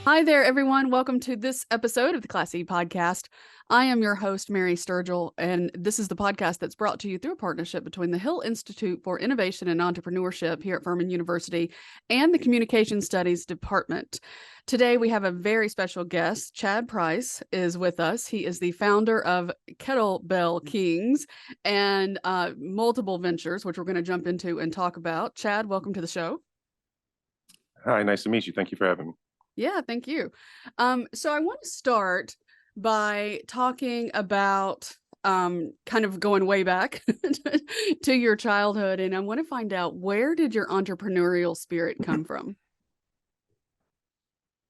Hi there, everyone. Welcome to this episode of the Class E podcast. I am your host, Mary Sturgill, and this is the podcast that's brought to you through a partnership between the Hill Institute for Innovation and Entrepreneurship here at Furman University and the Communication Studies Department. Today, we have a very special guest. Chad Price is with us. He is the founder of Kettlebell Kings and multiple ventures, which we're going to jump into and talk about. Chad, welcome to the show. Hi, nice to meet you. Thank you for having me. Yeah, thank you. So I want to start by talking about kind of going way back to your childhood, and I want to find out, where did your entrepreneurial spirit come from?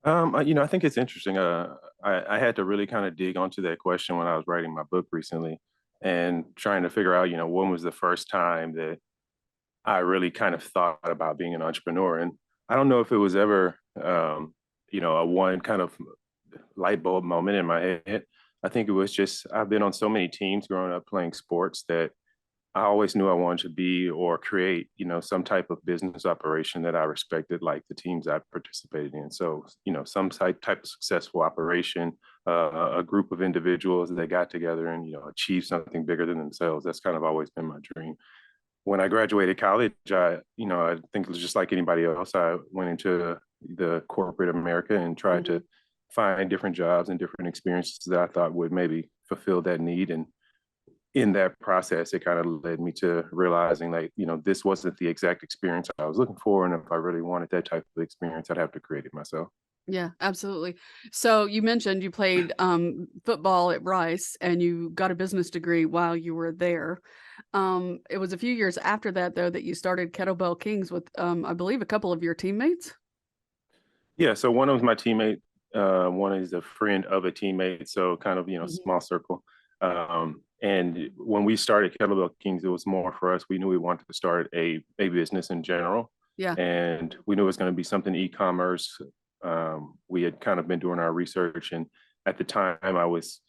I think it's interesting. I had to really kind of dig onto that question when I was writing my book recently and trying to figure out, when was the first time that I really kind of thought about being an entrepreneur. And I don't know if it was ever, a one kind of light bulb moment in my head. I think it was just, I've been on so many teams growing up playing sports that I always knew I wanted to be or create, some type of business operation that I respected, like the teams I participated in. So, some type of successful operation, a group of individuals that got together and, achieve something bigger than themselves. That's kind of always been my dream. When I graduated college, I think it was just like anybody else. I went into the corporate America and tried to find different jobs and different experiences that I thought would maybe fulfill that need. And in that process, it kind of led me to realizing that, this wasn't the exact experience I was looking for. And if I really wanted that type of experience, I'd have to create it myself. Yeah, absolutely. So you mentioned you played football at Rice and you got a business degree while you were there. It was a few years after that, though, that you started Kettlebell Kings with, I believe, a couple of your teammates. Yeah. So one of my teammate, one is a friend of a teammate. So kind of, small circle. And when we started Kettlebell Kings, it was more for us. We knew we wanted to start a business in general. Yeah. And we knew it was going to be something e-commerce. We had kind of been doing our research. And at the time, I was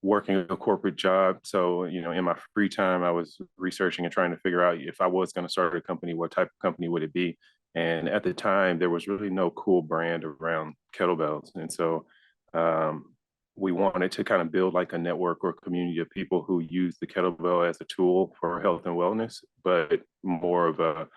working a corporate job. So, in my free time, I was researching and trying to figure out, if I was going to start a company, what type of company would it be? And at the time, there was really no cool brand around kettlebells. And so we wanted to kind of build like a network or community of people who use the kettlebell as a tool for health and wellness, but more of a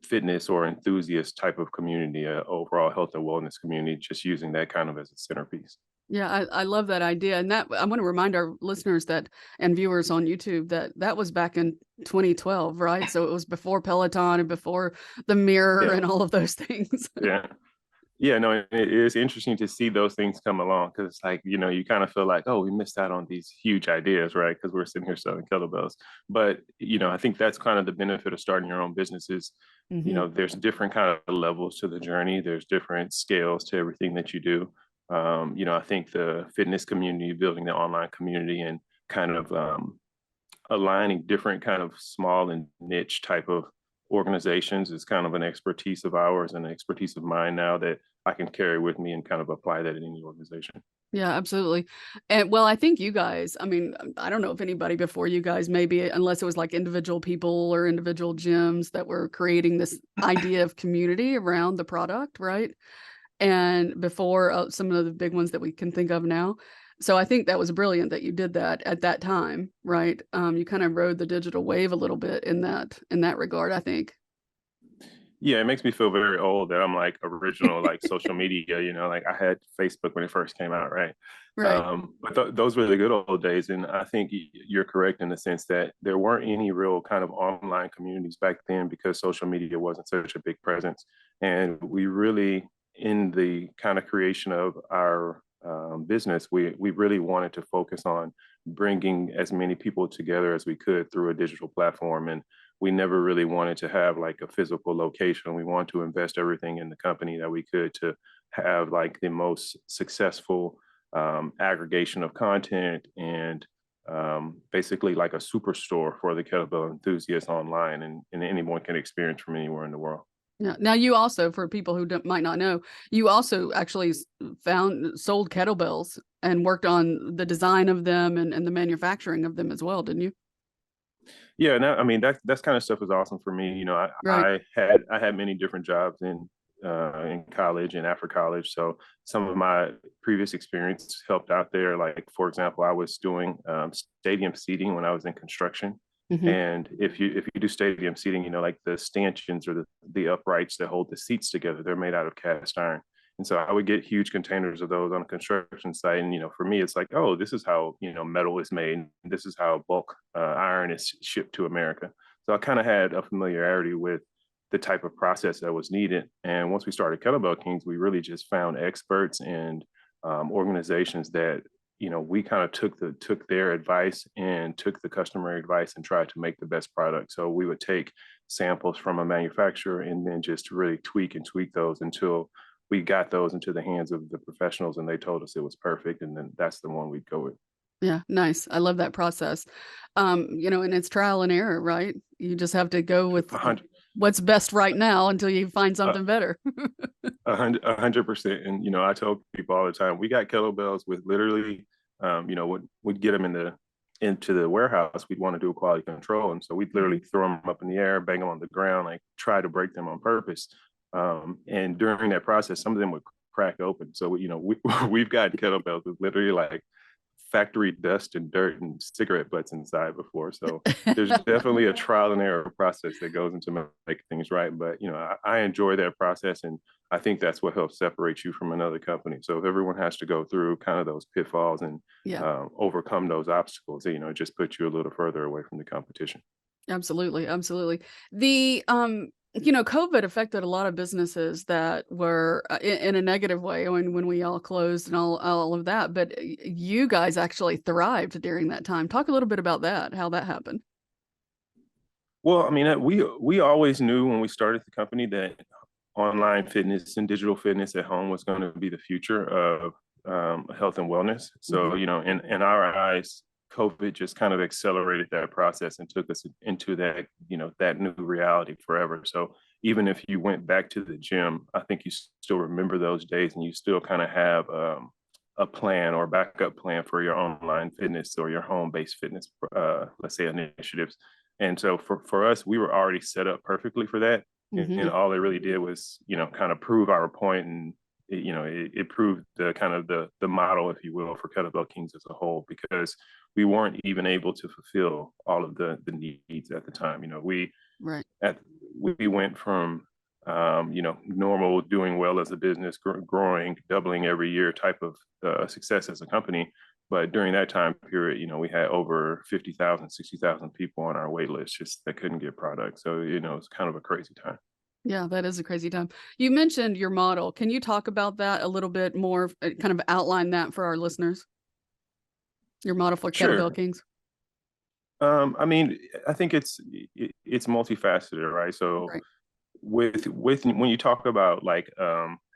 fitness or enthusiast type of community, overall health and wellness community, just using that kind of as a centerpiece. Yeah, I love that idea. And that I want to remind our listeners that and viewers on YouTube that was back in 2012, right? So it was before Peloton and before the mirror and all of those things. Yeah. Yeah, no, it is interesting to see those things come along because it's like, you kind of feel like, oh, we missed out on these huge ideas, right? Because we're sitting here selling kettlebells. But, I think that's kind of the benefit of starting your own businesses. There's different kind of levels to the journey. There's different scales to everything that you do. I think the fitness community, building the online community and kind of aligning different kind of small and niche type of organizations is kind of an expertise of ours and an expertise of mine now that I can carry with me and kind of apply that in any organization. Yeah, absolutely. And well, I think you guys, I mean, I don't know if anybody before you guys, maybe unless it was like individual people or individual gyms that were creating this idea of community around the product, right? And before some of the big ones that we can think of now. So I think that was brilliant that you did that at that time, right? You kind of rode the digital wave a little bit in that regard, I think. Yeah, it makes me feel very old that I'm like original, like social media, like I had Facebook when it first came out, right? Right. But those were the good old days. And I think you're correct in the sense that there weren't any real kind of online communities back then because social media wasn't such a big presence. And we really, in the kind of creation of our business, we really wanted to focus on bringing as many people together as we could through a digital platform. And we never really wanted to have like a physical location. We wanted to invest everything in the company that we could to have like the most successful aggregation of content and basically like a superstore for the kettlebell enthusiasts online, and anyone can experience from anywhere in the world. Yeah. Now you also, for people who might not know, you also actually sold kettlebells and worked on the design of them and the manufacturing of them as well, didn't you? Yeah, no, I mean that's kind of stuff is awesome for me. Right. I had many different jobs in in college and after college. So some of my previous experience helped out there. Like, for example, I was doing stadium seating when I was in construction. Hmm. And if you do stadium seating, like the stanchions or the uprights that hold the seats together, they're made out of cast iron. And so I would get huge containers of those on a construction site. And, for me, it's like, oh, this is how, metal is made. This is how bulk iron is shipped to America. So I kind of had a familiarity with the type of process that was needed. And once we started Kettlebell Kings, we really just found experts and organizations that, we kind of took their advice and took the customer advice and tried to make the best product. So we would take samples from a manufacturer and then just really tweak those until we got those into the hands of the professionals and they told us it was perfect. And then that's the one we'd go with. Yeah, nice. I love that process. And it's trial and error, right? You just have to go with 100, what's best right now until you find uh, something better. 100%. And, I tell people all the time, we got kettlebells with literally, would get them into the warehouse. We'd want to do a quality control. And so we'd literally throw them up in the air, bang them on the ground, like try to break them on purpose. And during that process, some of them would crack open. So, we've got kettlebells with literally like factory dust and dirt and cigarette butts inside before. So there's definitely a trial and error process that goes into making things right. But, I enjoy that process. And I think that's what helps separate you from another company. So if everyone has to go through kind of those pitfalls and Yeah, overcome those obstacles, it just puts you a little further away from the competition. absolutely. Absolutely. The, COVID affected a lot of businesses that were in a negative way when we all closed and all of that. But you guys actually thrived during that time. Talk a little bit about that, how that happened. Well, I mean, we always knew when we started the company that online fitness and digital fitness at home was going to be the future of health and wellness. So, Hmm. in our eyes, COVID just kind of accelerated that process and took us into that, that new reality forever. So even if you went back to the gym, I think you still remember those days and you still kind of have a plan or backup plan for your online fitness or your home-based fitness, let's say initiatives. And so for us, we were already set up perfectly for that. And Hmm. all it really did was, kind of prove our point and it proved the kind of the model, if you will, for Kettlebell Kings as a whole, because we weren't even able to fulfill all of the needs at the time. Right. At we went from normal doing well as a business, growing, doubling every year type of success as a company. But during that time period, we had over 50,000, 60,000 people on our wait list just that couldn't get product. So, it's kind of a crazy time. Yeah, that is a crazy time. You mentioned your model. Can you talk about that a little bit more, kind of outline that for our listeners? Your model for Kettlebell Sure. Kings. I mean, I think it's multifaceted, right? So Right. with when you talk about like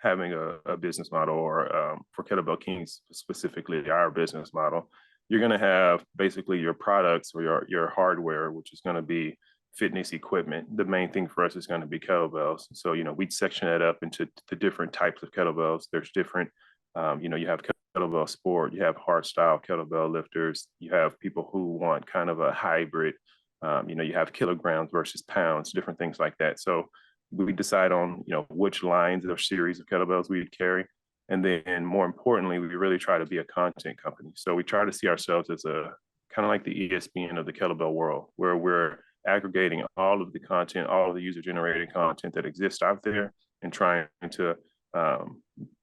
having a business model or for Kettlebell Kings specifically our business model, you're going to have basically your products or your hardware, which is going to be fitness equipment. The main thing for us is going to be kettlebells. So we'd section it up into the different types of kettlebells. There's different, you have kettlebell sport, you have hard style kettlebell lifters, you have people who want kind of a hybrid. You have kilograms versus pounds, different things like that. So we decide on which lines or series of kettlebells we carry, and then more importantly we really try to be a content company. So we try to see ourselves as a kind of like the ESPN of the kettlebell world, where we're aggregating all of the content, all of the user generated content that exists out there and trying to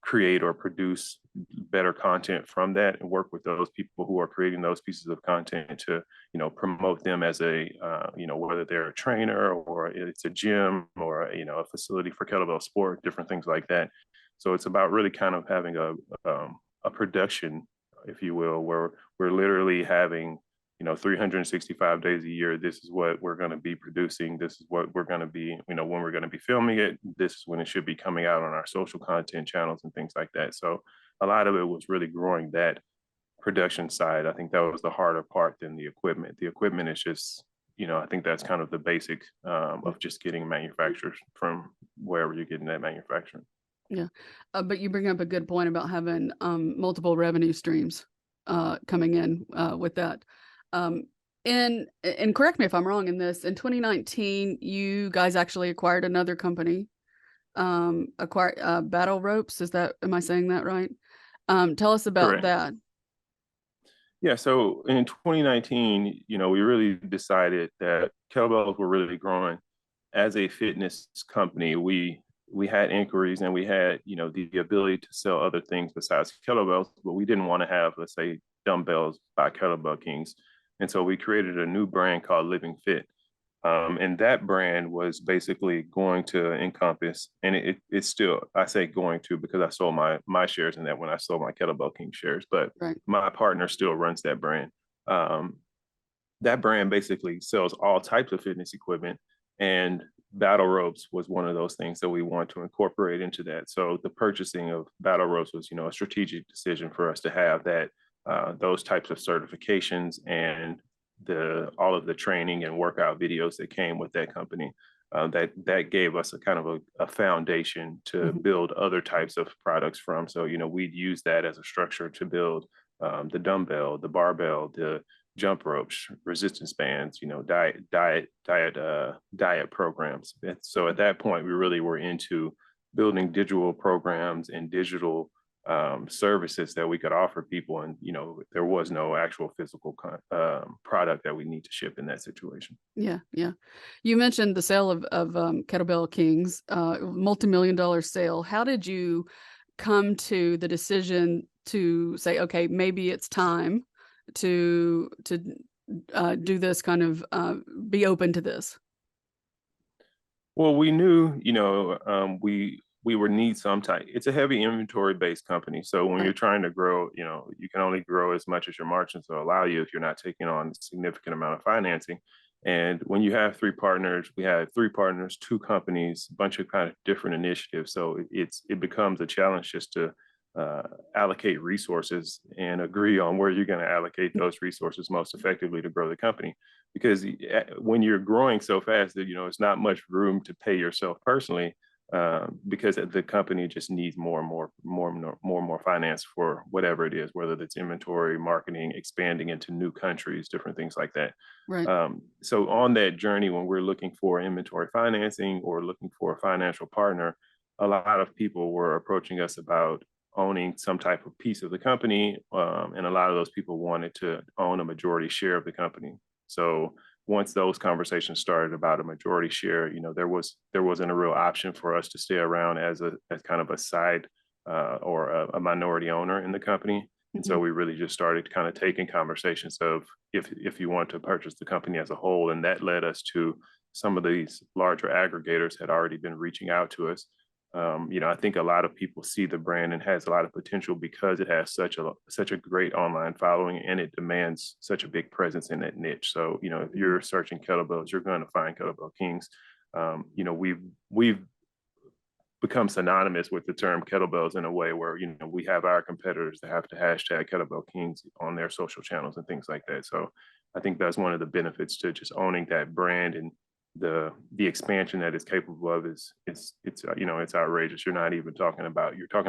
create or produce better content from that and work with those people who are creating those pieces of content to promote them as a whether they're a trainer or it's a gym or a facility for kettlebell sport, different things like that. So it's about really kind of having a production, if you will, where we're literally having 365 days a year. This is what we're going to be producing. This is what we're going to be, when we're going to be filming it. This is when it should be coming out on our social content channels and things like that. So a lot of it was really growing that production side. I think that was the harder part than the equipment. The equipment is just, I think that's kind of the basic of just getting manufacturers from wherever you're getting that manufacturing. Yeah. But you bring up a good point about having multiple revenue streams coming in with that. Um, and correct me if I'm wrong in this, in 2019, you guys actually acquired another company. acquire Battle Ropes. Am I saying that right? Tell us about Correct. that. Yeah, so in 2019, we really decided that kettlebells were really growing. As a fitness company, we had inquiries and we had, the ability to sell other things besides kettlebells, but we didn't want to have, let's say, dumbbells by Kettlebell Kings. And so we created a new brand called Living Fit. And that brand was basically going to encompass, and it's still, I say going to because I sold my shares in that when I sold my Kettlebell King shares, but Right. my partner still runs that brand. Um, that brand basically sells all types of fitness equipment, and battle ropes was one of those things that we want to incorporate into that. So the purchasing of battle ropes was, a strategic decision for us to have that, those types of certifications and the all of the training and workout videos that came with that company. That gave us a kind of a foundation to Mhm. build other types of products from. So we'd use that as a structure to build the dumbbell, the barbell, the jump ropes, resistance bands, diet programs. And so at that point, we really were into building digital programs and digital services that we could offer people. And, there was no actual physical product that we need to ship in that situation. Yeah, yeah. You mentioned the sale of Kettlebell Kings, multi-million-dollar sale. How did you come to the decision to say, okay, maybe it's time to do this kind of be open to this? Well, we knew, we would need some type. It's a heavy inventory based company, so when Right. you're trying to grow, you can only grow as much as your margins will allow you if you're not taking on a significant amount of financing. And when you have three partners, we had three partners, two companies, a bunch of kind of different initiatives. So it becomes a challenge just to uh, allocate resources and agree on where you're going to allocate those resources most effectively to grow the company, because when you're growing so fast that it's not much room to pay yourself personally, because the company just needs more finance for whatever it is, whether it's inventory, marketing, expanding into new countries, different things like that. Right. So on that journey, when we're looking for inventory financing or looking for a financial partner, a lot of people were approaching us about owning some type of piece of the company, and a lot of those people wanted to own a majority share of the company. So once those conversations started about a majority share, there wasn't a real option for us to stay around as kind of a side, or minority owner in the company. And so Mhm. we really just started kind of taking conversations of if you want to purchase the company as a whole, and that led us to some of these larger aggregators had already been reaching out to us. I think a lot of people see the brand and has a lot of potential because it has such a great online following and it demands such a big presence in that niche. So, if Mhm. you're searching kettlebells, you're going to find Kettlebell Kings. We've become synonymous with the term kettlebells in a way where we have our competitors that have to hashtag Kettlebell Kings on their social channels and things like that. So I think that's one of the benefits to just owning that brand, and the expansion that it's capable of it's outrageous. You're talking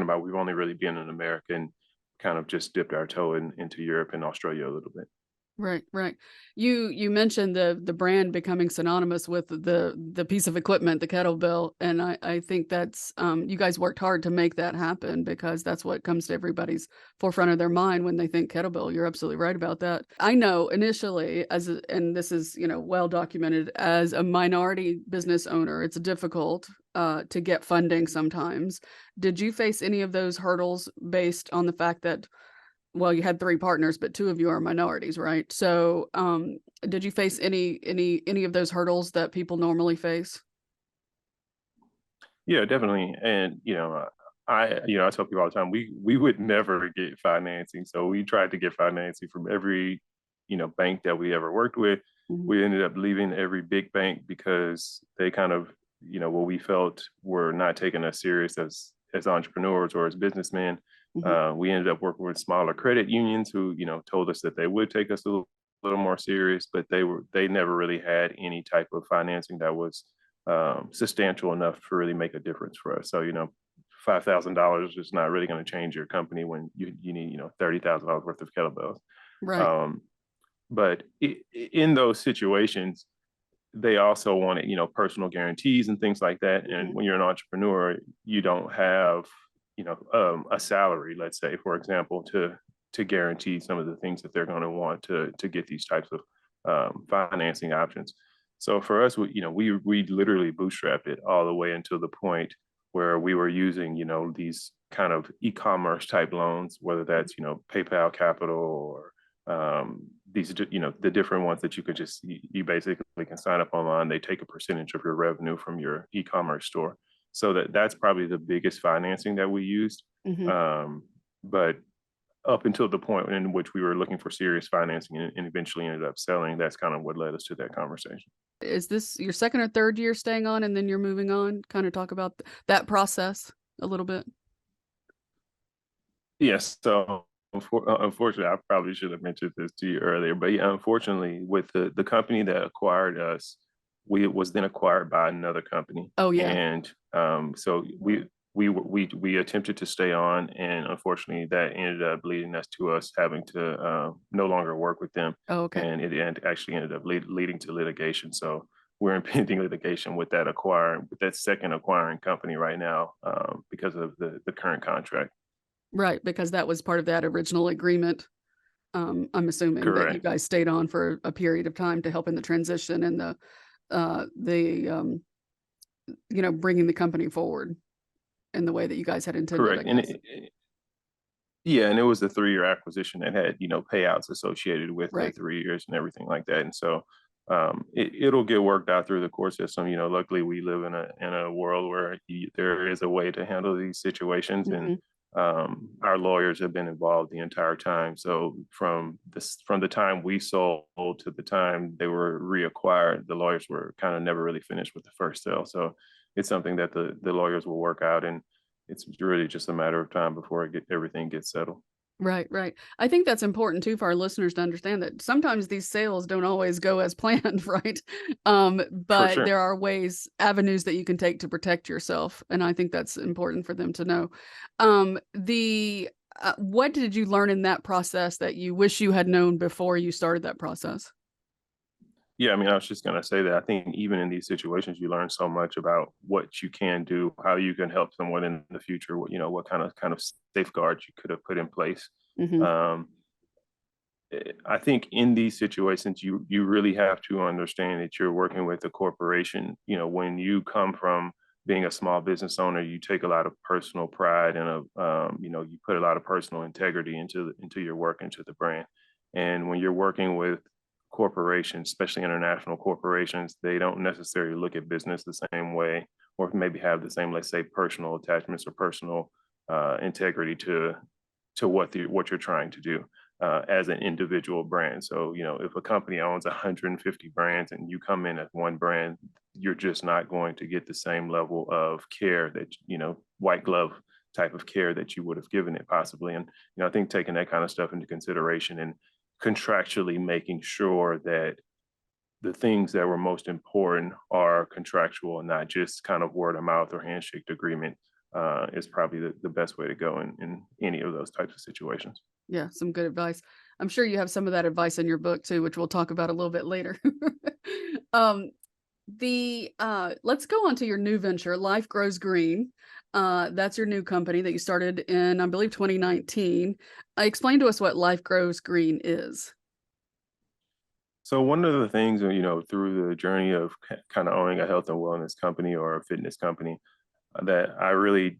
about we've only really been in America and kind of just dipped our toe into Europe and Australia a little bit. Right, right. You mentioned the brand becoming synonymous with the piece of equipment, the kettlebell, and I think that's you guys worked hard to make that happen because that's what comes to everybody's forefront of their mind when they think kettlebell. You're absolutely right about that. I know initially and this is, well documented, as a minority business owner, it's difficult to get funding sometimes. Did you face any of those hurdles based on the fact that, well, you had 3 partners, but 2 of you are minorities, right? So, did you face any of those hurdles that people normally face? Yeah, definitely. And I tell people all the time we would never get financing. So we tried to get financing from every bank that we ever worked with. Mhm, We ended up leaving every big bank because they kind of what we felt were not taking us serious as entrepreneurs or as businessmen. mhm. We ended up working with smaller credit unions who told us that they would take us a little more serious, but they never really had any type of financing that was substantial enough to really make a difference for us. So, $5,000 is not really going to change your company when you need, $30,000 worth of kettlebells. Right. Um, but in those situations, they also wanted, personal guarantees and things like that. And Mhm. when you're an entrepreneur, you don't have, a salary, let's say, for example, to guarantee some of the things that they're going to want to get these types of financing options. So for us, we literally bootstrapped it all the way until the point where we were using, these kind of e-commerce type loans, whether that's, PayPal Capital or these, the different ones that you could just, you basically can sign up online. They take a percentage of your revenue from your e-commerce store. So that's probably the biggest financing that we used. Mhm. But up until the point in which we were looking for serious financing and eventually ended up selling, that's kind of what led us to that conversation. Is this your second or third year staying on and then you're moving on? Kinda talk about that process a little bit. Yes. So unfortunately, I probably should have mentioned this to you earlier, but yeah, unfortunately, with the company that acquired us, we was then acquired by another company, Oh, yeah. and so we attempted to stay on, and unfortunately, that ended up leading us to us having to no longer work with them, Oh, okay. and actually ended up leading to litigation. So we're in pending litigation with that second acquiring company right now because of the current contract. Right, because that was part of that original agreement. I'm assuming that you Correct. guys stayed on for a period of time to help in the transition and bringing the company forward in the way that you guys had intended, I Correct. And guess. yeah, and it was a 3-year acquisition that had, payouts associated with the Right. 3 years and everything like that. And so it'll get worked out through the court system. Luckily we live in a world where there is a way to handle these situations, and Mhm. our lawyers have been involved the entire time. So from the time we sold to the time they were reacquired, the lawyers were kind of never really finished with the first sale. So it's something that the lawyers will work out, and it's really just a matter of time before everything gets settled. Right, right. I think that's important too for our listeners to understand that sometimes these sales don't always go as planned, right? For But sure. there are avenues that you can take to protect yourself, and I think that's important for them to know. What did you learn in that process that you wish you had known before you started that process? Yeah, I mean, I was just gonna say that I think even in these situations, you learn so much about what you can do, how you can help someone in the future, what kind of safeguards you could have put in place. Mhm. Um, I think in these situations, you really have to understand that you're working with a corporation. When you come from being a small business owner, you take a lot of personal pride and you put a lot of personal integrity into your work, into the brand. And when you're working with corporations, especially international corporations, they don't necessarily look at business the same way, or maybe have the same, let's say, personal attachments or personal integrity to what you're trying to do as an individual brand. So, if a company owns 150 brands and you come in as one brand, you're just not going to get the same level of care that, white glove type of care that you would have given it possibly. And, I think taking that kind of stuff into consideration and contractually making sure that the things that were most important are contractual and not just kind of word of mouth or handshake agreement is probably the best way to go in any of those types of situations. Yeah, some good advice. I'm sure you have some of that advice in your book too, which we'll talk about a little bit later. Um, let's go on to your new venture, Life Grows Green. That's your new company that you started in, I believe, 2019. Explain to us what Life Grows Green is. So one of the things, through the journey of kind of owning a health and wellness company or a fitness company, that I really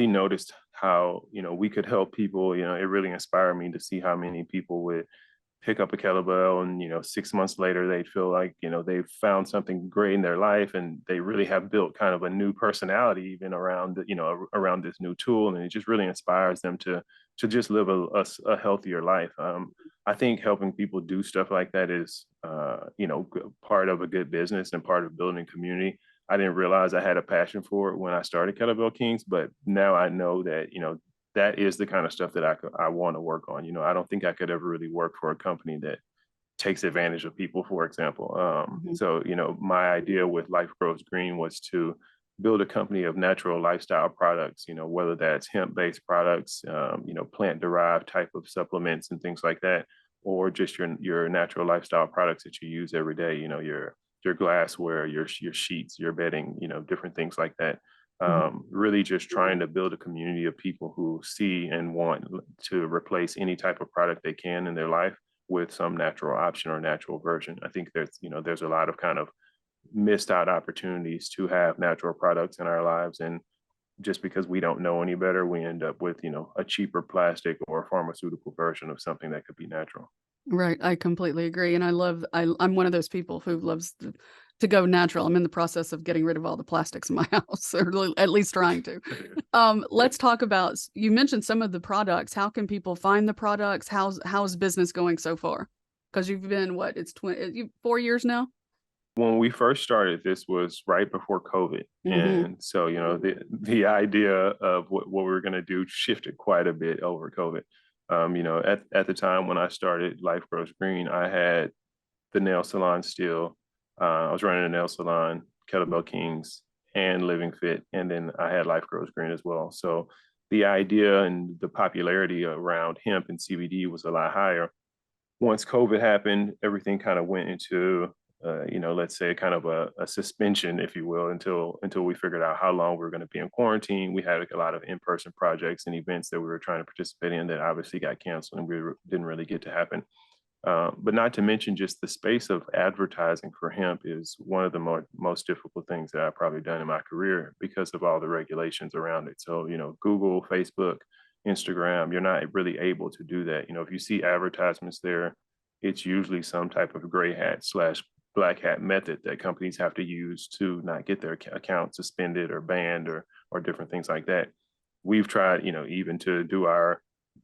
noticed how, we could help people. It really inspired me to see how many people would pick up a kettlebell and, 6 months later they'd feel like, they've found something great in their life, and they really have built kind of a new personality even around, around this new tool. And it just really inspires them to just live a healthier life. I think helping people do stuff like that is, part of a good business and part of building community. I didn't realize I had a passion for it when I started Kettlebell Kings, but now I know that, that is the kind of stuff that I want to work on. I don't think I could ever really work for a company that takes advantage of people, for example. Mhm. So, my idea with Life Grows Green was to build a company of natural lifestyle products, whether that's hemp-based products, plant-derived type of supplements and things like that, or just your natural lifestyle products that you use every day, your your glassware, your sheets, your bedding, different things like that. Really just trying to build a community of people who see and want to replace any type of product they can in their life with some natural option or natural version. I think there's a lot of kind of missed out opportunities to have natural products in our lives. And just because we don't know any better, we end up with, a cheaper plastic or pharmaceutical version of something that could be natural. Right. I completely agree. And I'm one of those people who loves to go natural. I'm in the process of getting rid of all the plastics in my house, or at least trying to. Let's talk about, you mentioned some of the products. How can people find the products? How's business going so far? Because you've been, what, 4 years now? When we first started, this was right before COVID. And so, the idea of what we were going to do shifted quite a bit over COVID. At the time when I started Life Grows Green, I had the nail salon still. I was running a nail salon, Kettlebell Kings, and Living Fit. And then I had Life Grows Green as well. So the idea and the popularity around hemp and CBD was a lot higher. Once COVID happened, everything kind of went into let's say kind of a suspension, if you will, until we figured out how long we were going to be in quarantine. We had a lot of in-person projects and events that we were trying to participate in that obviously got canceled and didn't really get to happen. But not to mention just the space of advertising for hemp is one of the most difficult things that I've probably done in my career because of all the regulations around it. So, Google, Facebook, Instagram, you're not really able to do that. If you see advertisements there, it's usually some type of gray hat / black hat method that companies have to use to not get their account suspended or banned or different things like that. We've tried, even to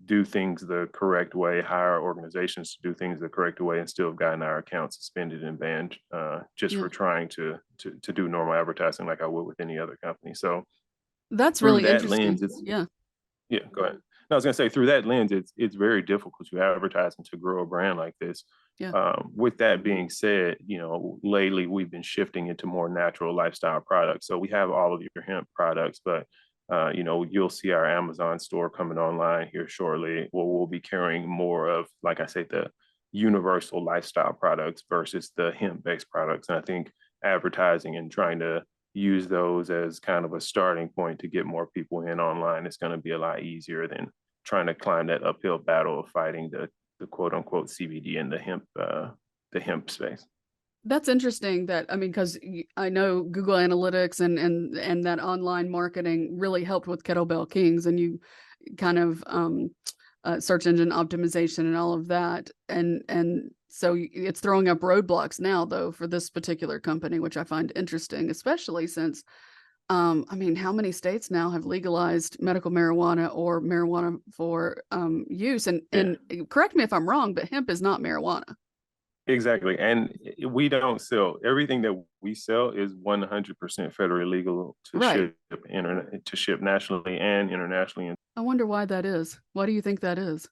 do things the correct way, hire organizations to do things the correct way, and still have gotten our account suspended and banned just for trying to do normal advertising like I would with any other company. So that's through really that interesting. lens, yeah, go ahead. No, I was going to say through that lens, it's very difficult to advertise and to grow a brand like this. With that being said, lately we've been shifting into more natural lifestyle products. So we have all of your hemp products, but you'll see our Amazon store coming online here shortly. We'll be carrying more of, like I say, the universal lifestyle products versus the hemp-based products. And I think advertising and trying to use those as kind of a starting point to get more people in online is going to be a lot easier than trying to climb that uphill battle of fighting the quote unquote CBD and the hemp space. That's interesting because I know Google Analytics and that online marketing really helped with Kettlebell Kings, and you kind of search engine optimization and all of that. And so it's throwing up roadblocks now, though, for this particular company, which I find interesting, especially since, how many states now have legalized medical marijuana or marijuana for use? And correct me if I'm wrong, but hemp is not marijuana. Exactly. And we don't sell everything that we sell is 100% federally legal to ship nationally and internationally. I wonder why that is. Why do you think that is?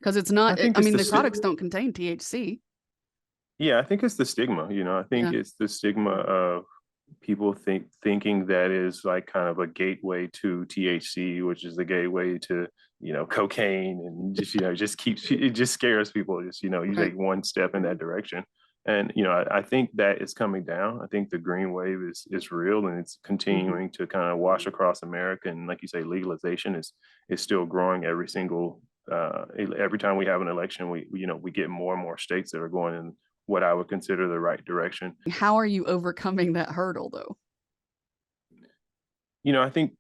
Because it's not, the products don't contain THC. Yeah, I think it's the stigma. I think it's the stigma of people thinking that is like kind of a gateway to THC, which is the gateway to cocaine, and it just scares people. You take one step in that direction, and I think that is coming down. I think the green wave is real, and it's continuing to kind of wash across America. And like you say, legalization is still growing every time we have an election. We get more and more states that are going in what I would consider the right direction. How are you overcoming that hurdle, though? I think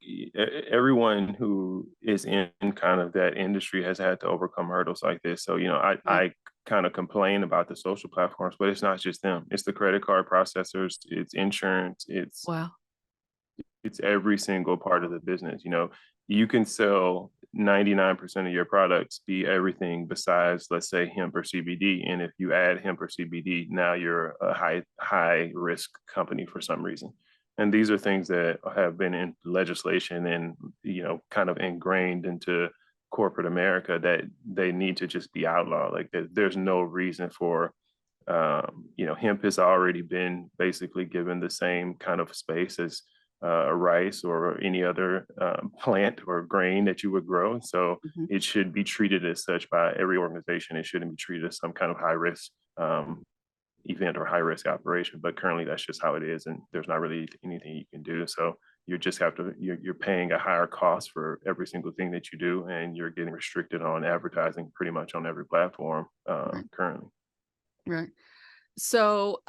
everyone who is in kind of that industry has had to overcome hurdles like this. So, I kind of complain about the social platforms, but it's not just them. It's the credit card processors, it's insurance, it's every single part of the business. You can sell 99% of your products, be everything besides, let's say, hemp or CBD. And if you add hemp or CBD, now you're a high risk company for some reason. And these are things that have been in legislation and, kind of ingrained into corporate America that they need to just be outlawed. Like there's no reason for, hemp has already been basically given the same kind of space as rice or any other plant or grain that you would grow. So it should be treated as such by every organization. It shouldn't be treated as some kind of high risk event or high risk operation. But currently, that's just how it is, and there's not really anything you can do. So you just have to you're paying a higher cost for every single thing that you do, and you're getting restricted on advertising pretty much on every platform Right. currently. Right. So,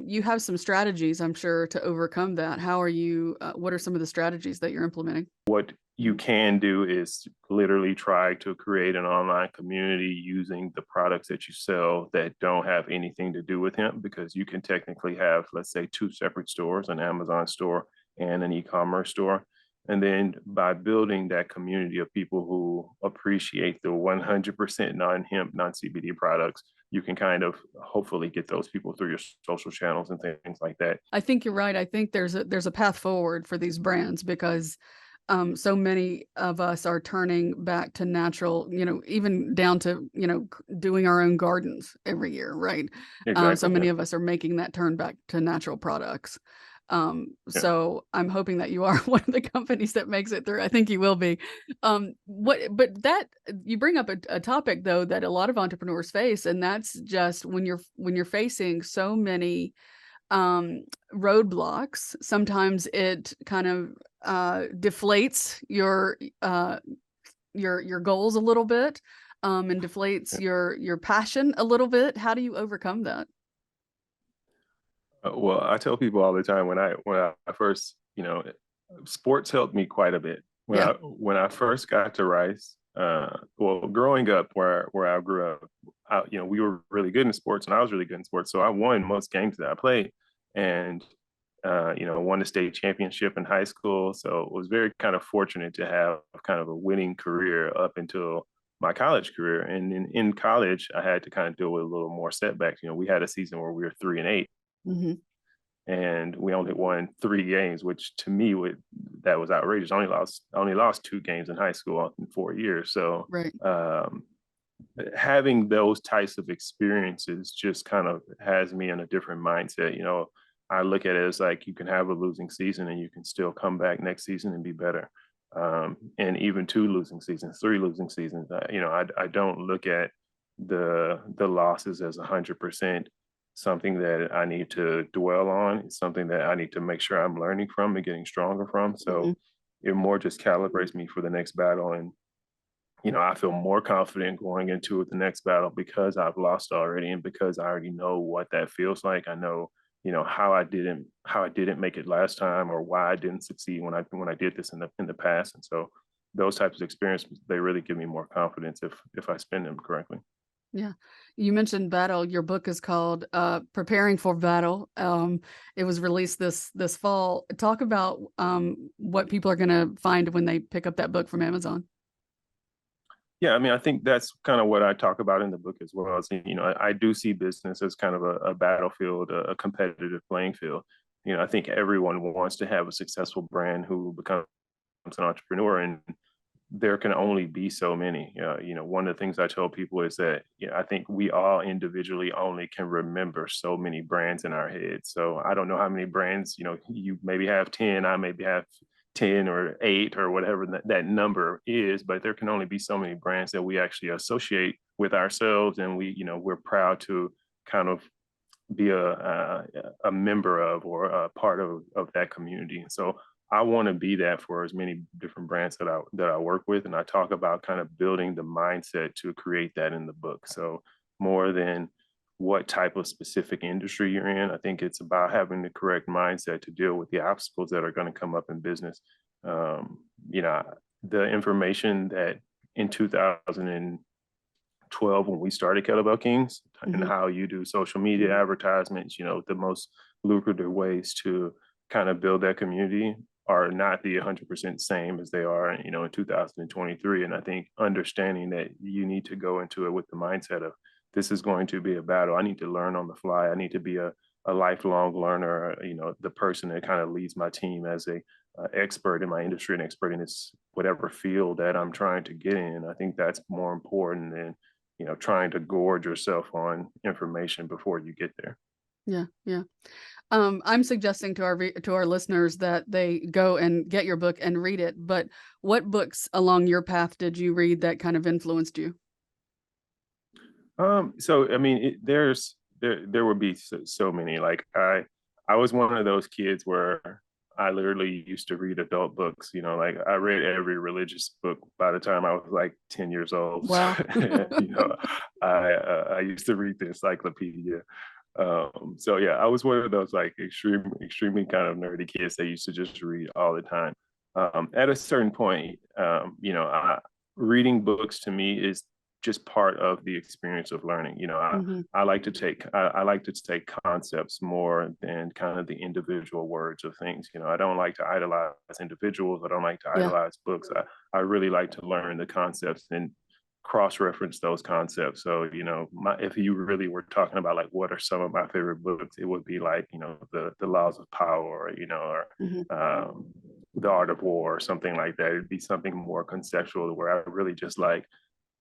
you have some strategies, I'm sure, to overcome that. How are you? What are some of the strategies that you're implementing? What you can do is literally try to create an online community using the products that you sell that don't have anything to do with hemp, because you can technically have, let's say, two separate stores, an Amazon store and an e-commerce store. And then by building that community of people who appreciate the 100% non-hemp, non-CBD products, you can kind of hopefully get those people through your social channels and things like that. I think you're right. I think there's a path forward for these brands because so many of us are turning back to natural, even down to, doing our own gardens every year, right? So Exactly. many Yeah. of us are making that turn back to natural products. Yeah. So I'm hoping that you are one of the companies that makes it through. I think you will be. But that you bring up a topic though that a lot of entrepreneurs face, and that's just when you're facing so many roadblocks, sometimes it kind of deflates your goals a little bit, and deflates your passion a little bit. How do you overcome that? Well, I tell people all the time when I first, sports helped me quite a bit. Yeah. When I first got to Rice, well, growing up where I grew up, we were really good in sports, and I was really good in sports, so I won most games that I played, and won the state championship in high school. So I was very kind of fortunate to have kind of a winning career up until my college career. And in college, I had to kind of deal with a little more setbacks. We had a season where we were 3-8, Hmm. and we only won 3 games, which to me that was outrageous. I only lost 2 games in high school in 4 years. So Right. um, having those types of experiences just kind of has me in a different mindset. I look at it as like you can have a losing season and you can still come back next season and be better. And even 2 losing seasons, 3 losing seasons, I don't look at the losses as 100% something that I need to dwell on. It's something that I need to make sure I'm learning from and getting stronger from. Hmm. So it more just calibrates me for the next battle. And I feel more confident going into the next battle because I've lost already, and because I already know what that feels like. I know, how I didn't make it last time, or why I didn't succeed when I did this in the past. And so those types of experiences, they really give me more confidence if I spend them correctly. Yeah. You mentioned battle. Your book is called Preparing for Battle. It was released this fall. Talk about what people are going to find when they pick up that book from Amazon. Yeah, I mean, I think that's kind of what I talk about in the book as well. As I do see business as kind of a battlefield, a competitive playing field. I think everyone wants to have a successful brand who becomes an entrepreneur, and there can only be so many. One of the things I tell people is that I think we all individually only can remember so many brands in our head. So I don't know how many brands, you maybe have 10, I maybe have 10 or 8 or whatever that number is, but there can only be so many brands that we actually associate with ourselves, and we're proud to kind of be a member of, or a part of that community. And so I want to be that for as many different brands that I work with, and I talk about kind of building the mindset to create that in the book. So more than what type of specific industry you're in, I think it's about having the correct mindset to deal with the obstacles that are going to come up in business. Um, you know, the information that in 2012, when we started Kettlebell Kings, and Hmm. how you do social media advertisements, the most lucrative ways to kind of build that community are not the 100% same as they are, in 2023. And I think understanding that you need to go into it with the mindset of, this is going to be a battle. I need to learn on the fly. I need to be a lifelong learner, the person that kind of leads my team as a expert in my industry and expert in this whatever field that I'm trying to get in. I think that's more important than trying to gorge yourself on information before you get there. Yeah, yeah. I'm suggesting to our listeners that they go and get your book and read it. But what books along your path did you read that kind of influenced you? So I mean, there's there would be so many. Like I was one of those kids where I literally used to read adult books. Like I read every religious book by the time I was like 10 years old. Wow. I used to read the encyclopedia. So yeah, I was one of those like extremely kind of nerdy kids that used to just read all the time. At a certain point, reading books to me is just part of the experience of learning. Hmm. I like to take concepts more than kind of the individual words of things. I don't like to idolize individuals. I don't like to Yeah. idolize books. I really like to learn the concepts and cross-reference those concepts. So, if you really were talking about like what are some of my favorite books, it would be like, the Laws of Power, or Hmm. The Art of War or something like that. It'd be something more conceptual where I really just like,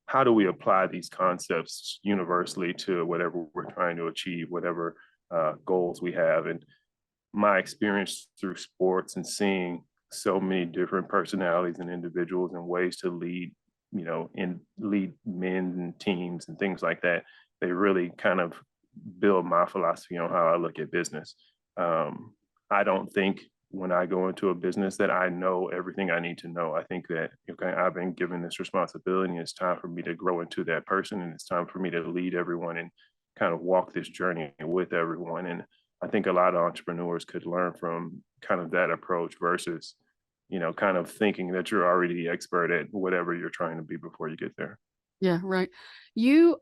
how do we apply these concepts universally to whatever we're trying to achieve, whatever goals we have. And my experience through sports and seeing so many different personalities and individuals and ways to lead, and lead men and teams and things like that, they really kind of build my philosophy on how I look at business. I don't think when I go into a business that I know everything I need to know. I think that, okay, I've been given this responsibility and it's time for me to grow into that person, and it's time for me to lead everyone and kind of walk this journey with everyone. And I think a lot of entrepreneurs could learn from kind of that approach versus, kind of thinking that you're already the expert at whatever you're trying to be before you get there. Yeah, right. You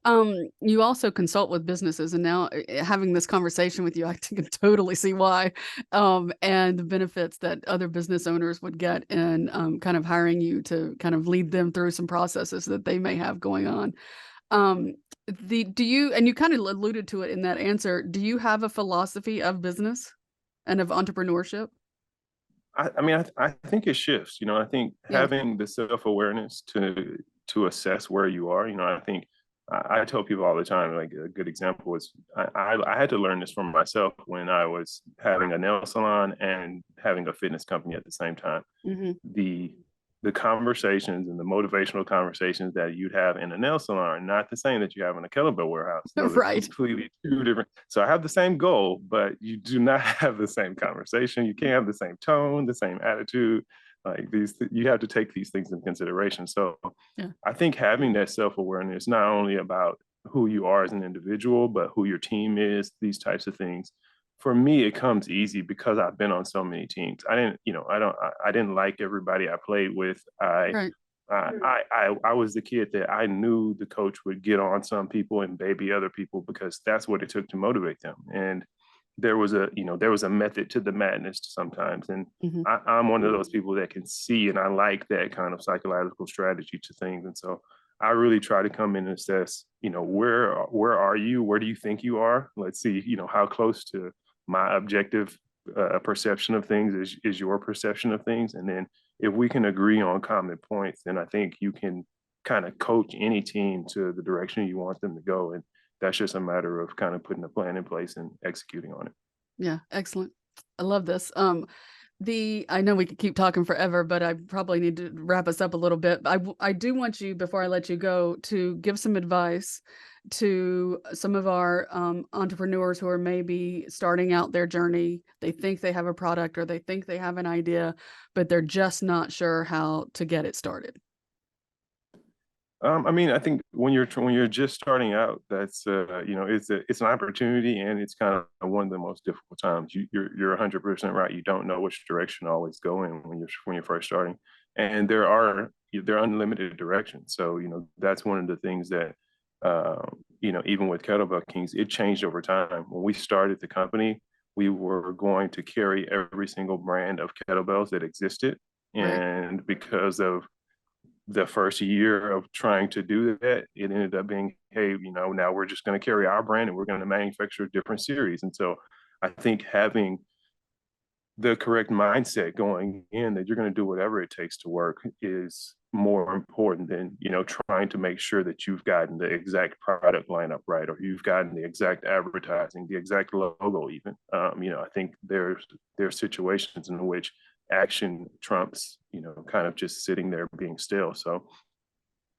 also consult with businesses, and now having this conversation with you, I can totally see why, and the benefits that other business owners would get in kind of hiring you to kind of lead them through some processes that they may have going on. Um, do you, and you kind of alluded to it in that answer, do you have a philosophy of business and of entrepreneurship? I mean, I think it shifts. I think Yeah. having the self awareness to assess where you are. I think I tell people all the time. Like a good example is I had to learn this from myself when I was having a nail salon and having a fitness company at the same time. Hmm. The the conversations and the motivational conversations that you'd have in a nail salon are not the same that you have in a kettlebell warehouse. Those are Right. completely two different. So I have the same goal, but you do not have the same conversation. You can't have the same tone, the same attitude. Like you have to take these things into consideration. So Yeah. I think having that self awareness, not only about who you are as an individual, but who your team is, these types of things. For me, it comes easy because I've been on so many teams. I didn't like everybody I played with. Right. I was the kid that I knew the coach would get on some people and baby other people because that's what it took to motivate them. And there was a method to the madness sometimes. And Hmm. I'm one of those people that can see, and I like that kind of psychological strategy to things. And so I really try to come in and assess, where are you? Where do you think you are? Let's see, how close to my objective perception of things is your perception of things. And then if we can agree on common points, then I think you can kind of coach any team to the direction you want them to go. And that's just a matter of kind of putting a plan in place and executing on it. Yeah. Excellent. I love this. I know we could keep talking forever, but I probably need to wrap us up a little bit. I do want you, before I let you go, to give some advice to some of our entrepreneurs who are maybe starting out their journey. They think they have a product or they think they have an idea, but they're just not sure how to get it started. I mean, I think when you're just starting out, that's it's an opportunity, and it's kind of one of the most difficult times. You're 100% right. You don't know which direction to always go in when you're first starting, and there are unlimited directions. So that's one of the things that even with Kettlebell Kings, it changed over time. When we started the company, we were going to carry every single brand of kettlebells that existed, Right. and because of the first year of trying to do that, it ended up being, hey, now we're just going to carry our brand and we're going to manufacture a different series. And so I think having the correct mindset going in that you're going to do whatever it takes to work is more important than trying to make sure that you've gotten the exact product lineup right, or you've gotten the exact advertising, the exact logo even. I think there's situations in which action trumps kind of just sitting there being still. So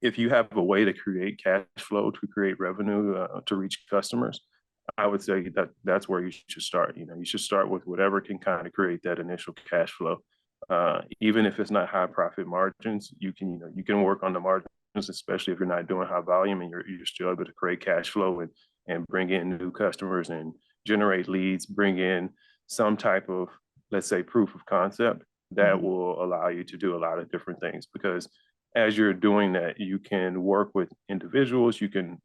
if you have a way to create cash flow, to create revenue, to reach customers, I would say that that's where you should start. You should start with whatever can kind of create that initial cash flow. Even if it's not high profit margins, you can work on the margins, especially if you're not doing high volume and you're still able to create cash flow and bring in new customers and generate leads, bring in some type of, let's say, proof of concept that Mhm. will allow you to do a lot of different things. Because as you're doing that, you can work with individuals. You can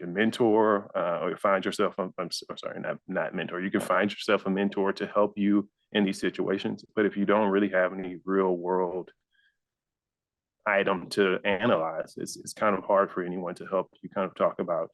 mentor or find yourself. I'm sorry, not mentor. You can find yourself a mentor to help you in these situations. But if you don't really have any real world item to analyze, it's kind of hard for anyone to help you kind of talk about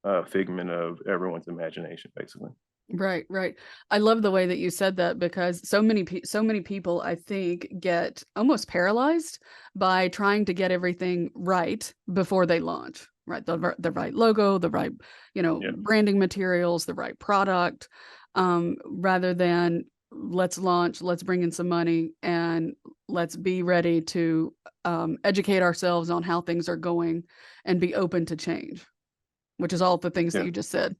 a figment of everyone's imagination, basically. Right, right. I love the way that you said that because so many people I think get almost paralyzed by trying to get everything right before they launch. Right, the right logo, the right, Yeah. branding materials, the right product, rather than let's launch, let's bring in some money, and let's be ready to educate ourselves on how things are going and be open to change, which is all the things that Yeah. you just said.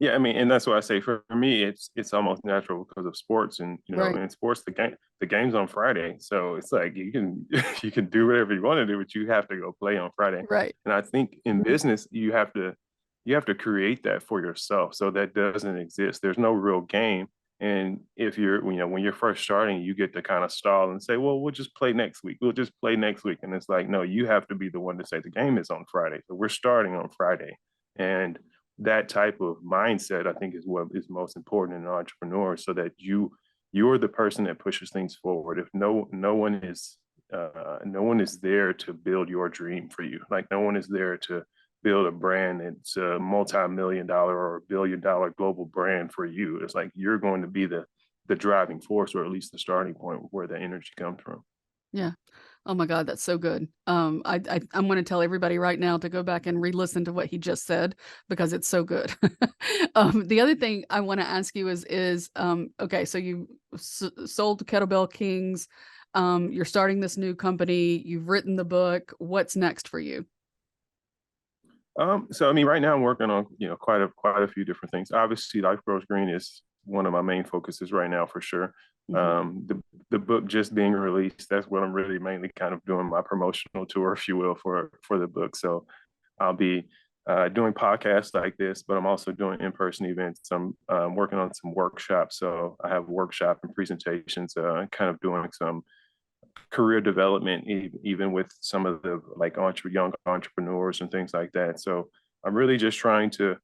Yeah, I mean, and that's why I say for me, it's almost natural because of sports, and Right, in sports, the game's on Friday, so it's like you can you can do whatever you want to do, but you have to go play on Friday. right. And I think in business, you have to create that for yourself, so that doesn't exist. There's no real game, and if you're when you're first starting, you get to kind of stall and say, well, we'll just play next week. We'll just play next week, and it's like, no, you have to be the one to say the game is on Friday, so we're starting on Friday, and that type of mindset, I think, is what is most important in an entrepreneur, so that you're the person that pushes things forward. If no one is no one is there to build your dream for you. Like no one is there to build a brand that's a multi-million-dollar or billion-dollar global brand for you. It's like you're going to be the driving force, or at least the starting point where the energy comes from. Yeah. Oh my God, that's so good. I'm going to tell everybody right now to go back and re-listen to what he just said because it's so good. The other thing I want to ask you is okay, so you sold Kettlebell Kings, you're starting this new company, you've written the book. What's next for you? So I mean, right now I'm working on quite a few different things. Obviously, Life Grows Green is one of my main focuses right now for sure. Mhm. The book just being released, that's what I'm really mainly kind of doing my promotional tour, if you will, for the book. So I'll be doing podcasts like this, but I'm also doing in-person events. I'm working on some workshops. So I have workshop and presentations, kind of doing some career development, even with some of the like young entrepreneurs and things like that. So I'm really just trying to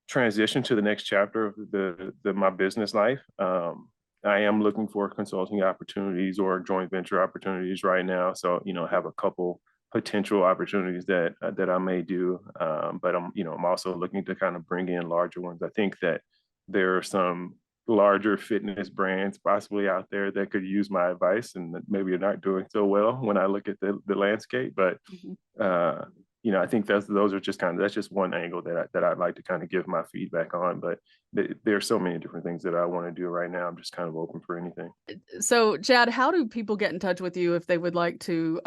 transition to the next chapter of my business life. I am looking for consulting opportunities or joint venture opportunities right now. So have a couple potential opportunities that I may do. But I'm also looking to kind of bring in larger ones. I think that there are some larger fitness brands possibly out there that could use my advice, and that maybe are not doing so well when I look at the landscape. But Mhm. uh, I think those are just that's just one angle that I'd like to kind of give my feedback on. But there's so many different things that I want to do right now. I'm just kind of open for anything. So, Chad, how do people get in touch with you if they would like to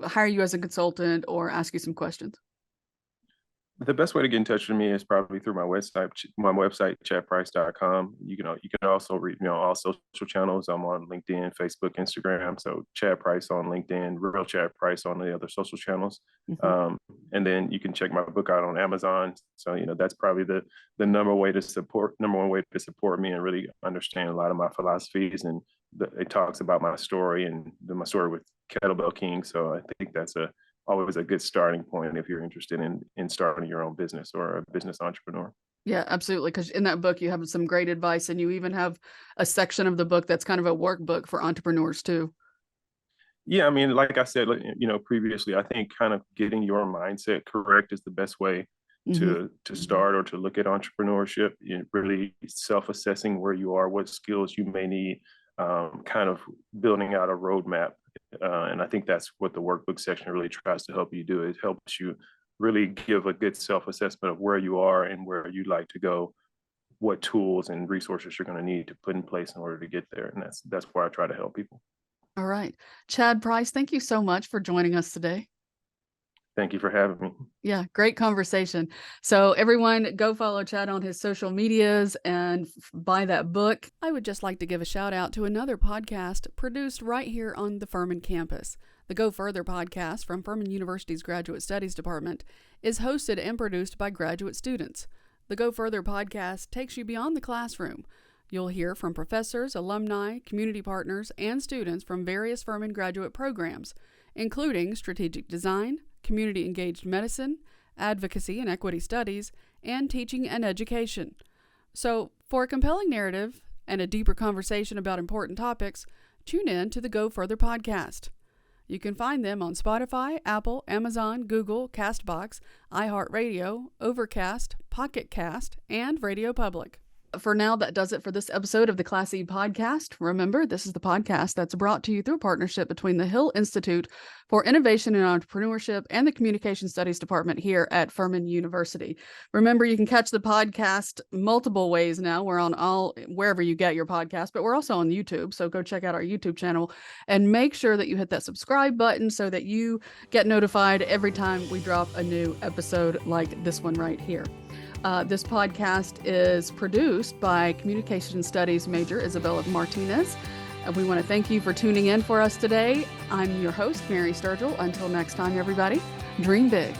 hire you as a consultant or ask you some questions? The best way to get in touch with me is probably through my website, chadprice.com. You can also reach me on all social channels. I'm on LinkedIn, Facebook, Instagram. So Chad Price on LinkedIn, Real Chad Price on the other social channels. Mhm. Um, and then you can check my book out on Amazon. So that's probably the number one way to support me and really understand a lot of my philosophies. And it talks about my story and my story with Kettlebell King. So I think that's always a good starting point if you're interested in starting your own business or a business entrepreneur. Yeah, absolutely. Because in that book, you have some great advice, and you even have a section of the book that's kind of a workbook for entrepreneurs too. Yeah, I mean, like I said, previously, I think kind of getting your mindset correct is the best way Hmm. to start or to look at entrepreneurship. Really self-assessing where you are, what skills you may need, kind of building out a roadmap. And I think that's what the workbook section really tries to help you do. It helps you really give a good self-assessment of where you are and where you'd like to go, what tools and resources you're going to need to put in place in order to get there. And that's where I try to help people. All right. Chad Price, thank you so much for joining us today. Thank you for having me. Yeah, great conversation. So everyone go follow Chad on his social medias and buy that book. I would just like to give a shout out to another podcast produced right here on the Furman campus. The Go Further podcast from Furman University's Graduate Studies Department is hosted and produced by graduate students. The Go Further podcast takes you beyond the classroom. You'll hear from professors, alumni, community partners, and students from various Furman graduate programs, including strategic design, community engaged medicine, advocacy and equity studies, and teaching and education. So, for a compelling narrative and a deeper conversation about important topics, tune in to the Go Further podcast. You can find them on Spotify, Apple, Amazon, Google, Castbox, iHeartRadio, Overcast, Pocket Cast, and Radio Public. For now, that does it for this episode of the Class E podcast. Remember, this is the podcast that's brought to you through a partnership between the Hill Institute for Innovation and Entrepreneurship and the Communication Studies Department here at Furman University. Remember, you can catch the podcast multiple ways now. We're on wherever you get your podcast, but we're also on YouTube. So go check out our YouTube channel and make sure that you hit that subscribe button so that you get notified every time we drop a new episode like this one right here. This podcast is produced by Communication Studies major Isabella Martinez. We want to thank you for tuning in for us today. I'm your host, Mary Sturgill. Until next time, everybody, dream big.